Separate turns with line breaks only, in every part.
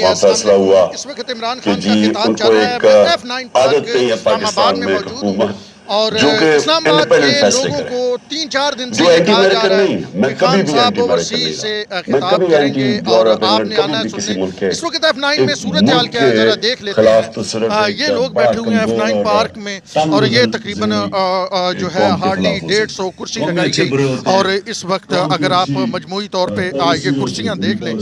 वहाँ फैसला हुआ कि जी उनको एक आदत नहीं है पाकिस्तान में एक हुकूमत
और
जो कि
इस्लामाबाद के
इंडिपेंडेंट फैसले
लोगों
करे,
को 3-4 दिन से
जो
ये
एंटी
कहा जा
अमेरिकन
रहा है
नहीं, मैं
कि
कभी
खान
भी
साहब
एंटी अमेरिकन
ओवरसीज
नहीं
से
रहा, मैं
खिताब
कभी
करेंगे
एंटी
और
यूरोप
आपने
इंग्लैंड
आना
कभी
है
भी किसी
सुनने।
मुल्क के
इस वक्त F9 में
एक
सूरत हाल
मुल्क
क्या है ज़रा देख
के
लेते
खिलाफ
हैं।
तो सिर्फ
ये
एक
लोग
बड़ा
बैठे हुए हैं
कमजोर
F9
और
पार्क में और ये तकरीबन जो
एक
है
कौम के
हार्डली
खिलाफ हो सकती
150 कुर्सी लगाई गई। और इस वक्त अगर आप मजमूई तौर पे ये कुर्सियाँ देख लें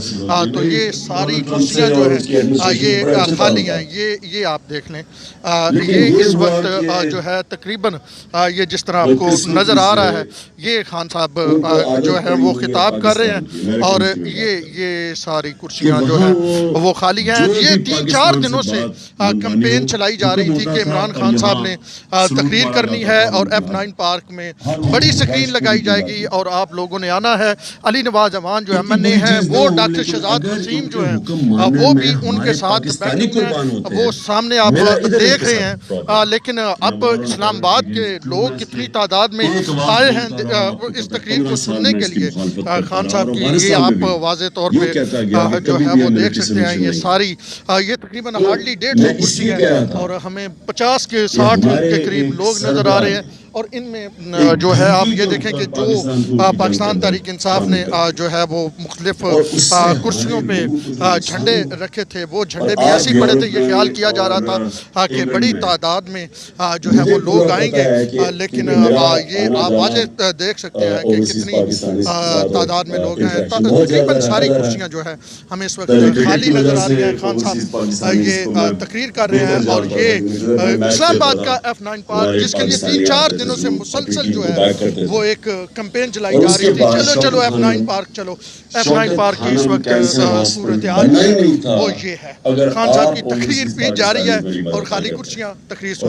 तो ये सारी कुर्सियाँ जो हैं ये खाली हैं। ये आप देख लें, ये इस वक्त जो है तकरीबन ये जिस तरह आपको नज़र आ रहा है, ये खान साहब जो है वो खिताब कर रहे हैं और ये सारी कुर्सियाँ जो हैं वो खाली हैं। ये 3-4 दिनों से कैंपेन चलाई जा रही थी कि इमरान खान साहब ने तकरीर करनी है और F9 पार्क में बड़ी स्क्रीन लगाई जाएगी और आप लोगों ने आना है। अली नवाज अवान जो MNA हैं वो डॉक्टर शहजाद वसीम जो हैं वो भी उनके साथ बैठे हुए हैं, वो सामने आप देख रहे हैं। लेकिन अब इस्लामाबाद के लोग कितनी तादाद में आए हैं इस तकरीर को सुनने के लिए खान साहब की, ये आप वाज़े तौर पे जो है वो देख सकते हैं। ये सारी ये तकरीबन हार्डली 150 कुर्सी है और हमें 50 के 60 के करीब लोग नज़र आ रहे हैं। और इनमें जो है आप ये देखें कि जो पाकिस्तान तहरीक इंसाफ ने जो है वो मुख्तलिफ कुर्सियों पे झंडे रखे थे, वो झंडे भी ऐसे ही पड़े थे। ये ख्याल किया जा रहा था कि बड़ी तादाद में जो है वो लोग आएंगे, लेकिन ये आप वाज़ेह देख सकते हैं कि कितनी तादाद में लोग हैं। तकरीबन सारी कुर्सियाँ जो है हमें इस वक्त खाली नज़र आ रही हैं। खान साहब ये तकरीर कर रहे हैं और ये इस्लामाबाद का F9 पार्क जिसके लिए 3-4 दिनों से मुसलसल जो है वो एक कैंपेन चलाई जा रही थी, चलो चलो F9 पार्क चलो। F9 पार्क की इस वक्त सूरत हाल वो ये है, खान साहब की तकरीर भी जारी है और खाली कुर्सियाँ तकरीर सुन